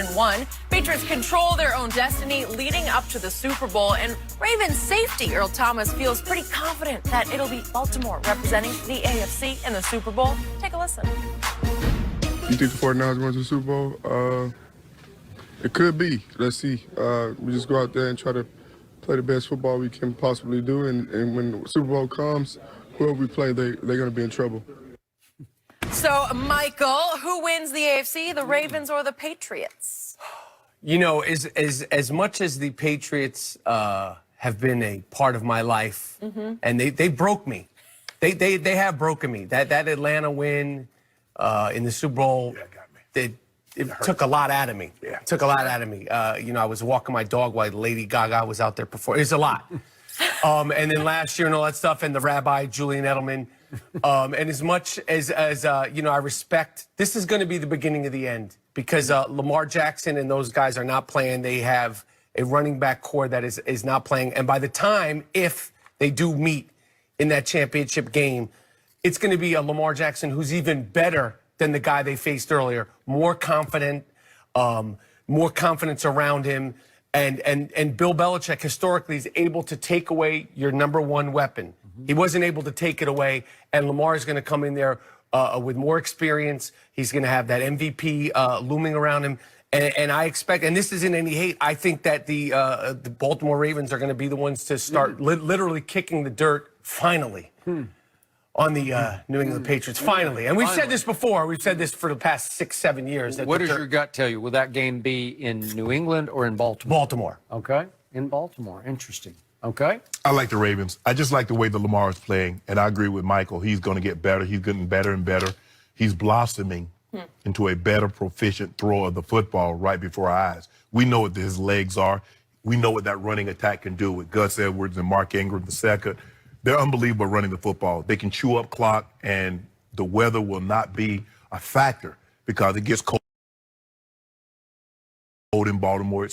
15-1. Patriots control their own destiny leading up to the Super Bowl, and Ravens safety Earl Thomas feels pretty confident that it'll be Baltimore representing the AFC in the Super Bowl. Take a listen. You think the 49ers going to the Super Bowl? It could be. Let's see. We just go out there and try to play the best football we can possibly do, and when the Super Bowl comes, whoever we play, they're going to be in trouble. So, Michael, who wins the AFC, the Ravens or the Patriots? You know, as much as the Patriots have been a part of my life, and they broke me. They have broken me. That Atlanta win in the Super Bowl, it took a lot out of me. Yeah. It took a lot out of me. You know, I was walking my dog while Lady Gaga was out there performing. It was a lot. And then last year and all that stuff, and the rabbi, Julian Edelman. And as much as you know, I respect, this is going to be the beginning of the end because Lamar Jackson and those guys are not playing. They have a running back core that is not playing. And by the time, if they do meet in that championship game, it's going to be a Lamar Jackson who's even better than the guy they faced earlier. More confident, more confidence around him. And Bill Belichick historically is able to take away your #1 weapon. He wasn't able to take it away, and Lamar is going to come in there with more experience. He's going to have that MVP looming around him. And I expect, and this isn't any hate, I think that the Baltimore Ravens are going to be the ones to start literally kicking the dirt finally on the New England Patriots. Finally. And we've said this before. We've said this for the past 6-7 years. What does your gut tell you? Will that game be in New England or in Baltimore? Baltimore. Okay. In Baltimore. Interesting. Okay. I like the Ravens. I just like the way that Lamar is playing, and I agree with Michael. He's going to get better. He's getting better and better. He's blossoming into a better, proficient thrower of the football right before our eyes. We know what his legs are. We know what that running attack can do with Gus Edwards and Mark Ingram II. They're unbelievable running the football. They can chew up clock, and the weather will not be a factor because it gets cold in Baltimore.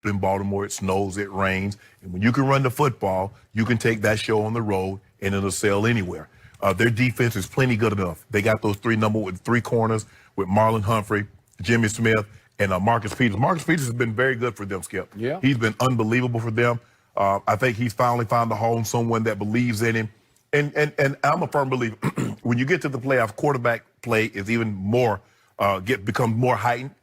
In Baltimore, it snows, it rains. And when you can run the football, you can take that show on the road, and it'll sell anywhere. Their defense is plenty good enough. They got those three corners with Marlon Humphrey, Jimmy Smith, and Marcus Peters. Marcus Peters has been very good for them, Skip. Yeah. He's been unbelievable for them. I think he's finally found a home, someone that believes in him. And I'm a firm believer. When you get to the playoffs, quarterback play is even more, becomes more heightened.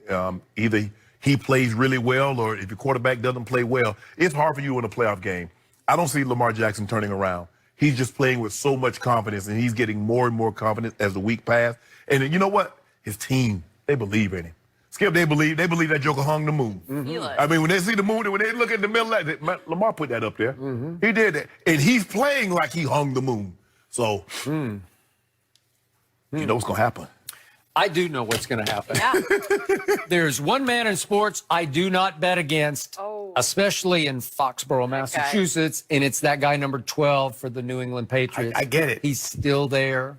Either he plays really well, or if your quarterback doesn't play well, it's hard for you in a playoff game. I don't see Lamar Jackson turning around. He's just playing with so much confidence, and he's getting more and more confident as the week passed. And you know what? His team, they believe in him. Skip, they believe that joker hung the moon. I mean, when they see the moon, when they look at the middle of it, Lamar put that up there. He did that. And he's playing like he hung the moon. So, you know what's going to happen. I do know what's going to happen. Yeah. There's one man in sports I do not bet against, especially in Foxborough, Massachusetts, and it's that guy number 12 for the New England Patriots. I get it. He's still there.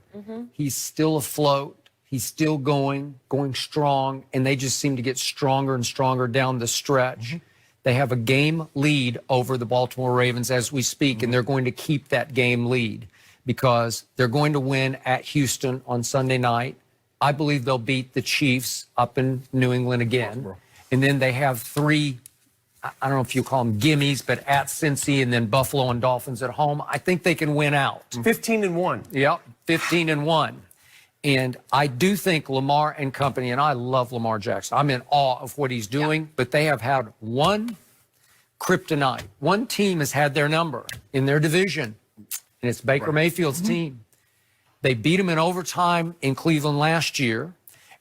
He's still afloat. He's still going strong, and they just seem to get stronger and stronger down the stretch. They have a game lead over the Baltimore Ravens as we speak, and they're going to keep that game lead because they're going to win at Houston on Sunday night. I believe they'll beat the Chiefs up in New England again. And then they have 3, I don't know if you call them gimmies, but at Cincy and then Buffalo and Dolphins at home. I think they can win out. 15-1. Yep, 15-1. And I do think Lamar and company, and I love Lamar Jackson. I'm in awe of what he's doing, but they have had one kryptonite. One team has had their number in their division, and it's Baker Mayfield's team. They beat him in overtime in Cleveland last year,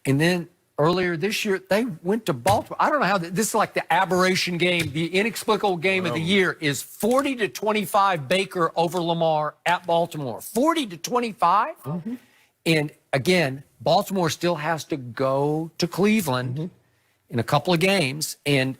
and then earlier this year, they went to Baltimore. I don't know how this is like the aberration game, the inexplicable game of the year is 40-25 Baker over Lamar at Baltimore. 40-25? And again, Baltimore still has to go to Cleveland in a couple of games. And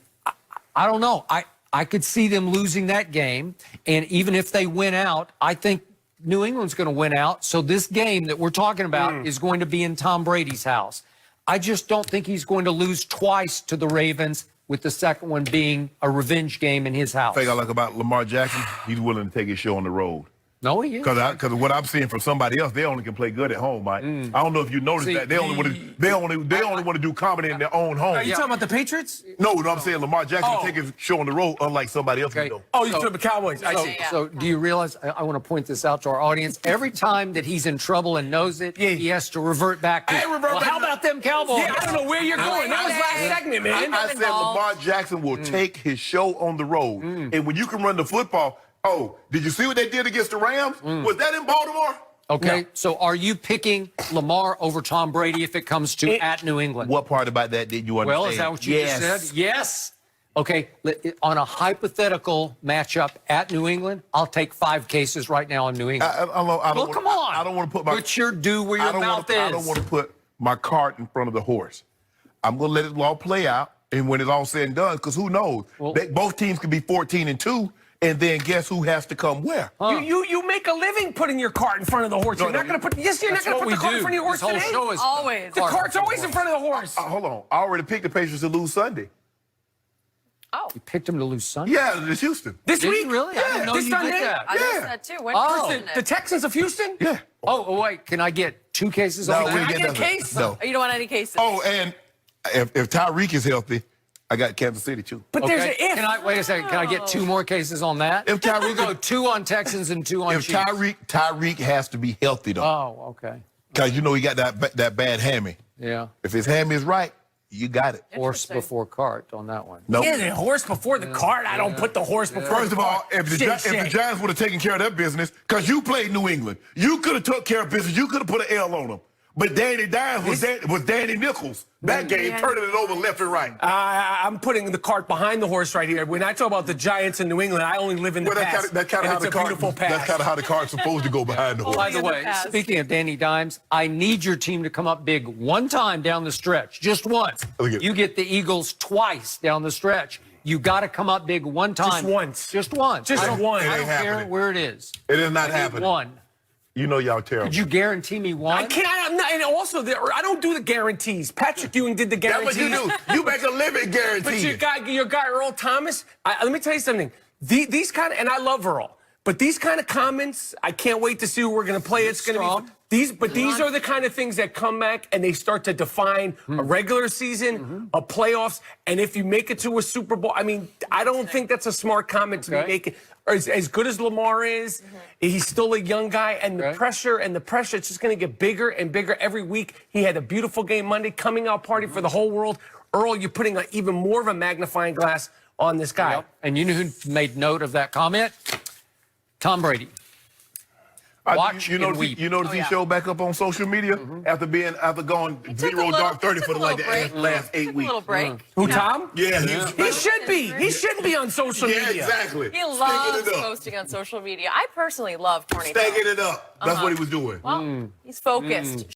I don't know. I could see them losing that game. And even if they win out, I think New England's going to win out. So this game that we're talking about is going to be in Tom Brady's house. I just don't think he's going to lose twice to the Ravens, with the second one being a revenge game in his house. The thing I like about Lamar Jackson, he's willing to take his show on the road. No, he is. Because what I'm seeing from somebody else, they only can play good at home, Mike. I don't know if you noticed See, that they only want to do comedy in their own home. Are you talking about the Patriots? No, I'm saying Lamar Jackson will take his show on the road, unlike somebody else. Okay. You know. Oh, you're talking about the Cowboys. I see. So do you realize, I want to point this out to our audience, every time that he's in trouble and knows it, he has to revert back to, how about them Cowboys? Yeah, I don't know where you're going. That was last segment, man. I said Lamar Jackson will take his show on the road. And when you can run the football, did you see what they did against the Rams? Was that in Baltimore? Okay, so are you picking Lamar over Tom Brady if it comes to at New England? What part about that did you understand? Well, is that what you just said? Yes. Okay, on a hypothetical matchup at New England, I'll take 5 cases right now on New England. Come on. I don't want to put my... Put your due where your mouth is. I don't want to put my cart in front of the horse. I'm going to let it all play out, and when it's all said and done, because who knows? Well, both teams could be 14-2. And then guess who has to come where? You make a living putting your cart in front of the horse. You're not going to put. Yes, you're not going to put the cart in front of your horse this today. Whole show is Always. The cart's always in front of the horse. Hold on. I already picked the Patriots to lose Sunday. Oh. You picked him to lose Sunday? Yeah, it's Houston. This Did week? you really? I didn't know This you Sunday? did that. I noticed that too. When Oh. The Texans of Houston? Yeah. Oh, wait, can I get 2 cases No, on we that? ain't I get get a nothing. case. No. You don't want any cases. Oh, and if Tyreek is healthy, I got Kansas City too. But there's an Okay, if. wait a second, can I get 2 more cases on that? If Tyreek We'll go 2 on Texans and 2 on If Chiefs. Tyreek has to be healthy though, Oh, okay. because you know he got that bad hammy. Yeah. If his hammy is right, you got it. Horse Interesting. before cart on that one. Nope. Yeah, the horse before the cart. I don't put the horse before First the of all, cart. if the Giants would have taken care of their business, because you played New England, you could have took care of business. You could have put an L on them. But Danny Dimes was Danny Nichols. That game, turning it over left and right. I'm putting the cart behind the horse right here. When I talk about the Giants in New England, I only live in the past. That's kind of how it's a beautiful past. That's kind of how the cart's supposed to go behind the horse. By the in the way, past. speaking of Danny Dimes, I need your team to come up big one time down the stretch, just once. Okay. You get the Eagles twice down the stretch. You got to come up big one time. Just once. Just once. Just I don't, one. I It don't ain't care happening. where it is. It is not I need happening. one. You know y'all terrible. Could you guarantee me one? I can't. I'm not, and also, I don't do the guarantees. Patrick Ewing did the That's what guarantees. you do. You make a living But guarantee. your guy Earl Thomas. Let me tell you something. These kind of, and I love Earl, but these kind of comments, I can't wait to see who we're going to play. It's going to be these. But these are the kind of things that come back and they start to define a regular season, a playoffs, and if you make it to a Super Bowl. I mean, I don't think that's a smart comment to be making. As good as Lamar is, he's still a young guy, and the pressure, it's just going to get bigger and bigger every week. He had a beautiful game Monday, coming out party for the whole world. Earl, you're putting even more of a magnifying glass on this guy. Yep. And you know who made note of that comment? Tom Brady. Watch and weep. You notice he showed back up on social media after going zero dark 30 for like the last 8 A weeks. little break. Who, Tom? Yeah, He should be. He shouldn't be on social Yeah, media. exactly. He loves posting on social media. I personally love Tony. Stacking it up. That's what he was doing. Well, he's focused.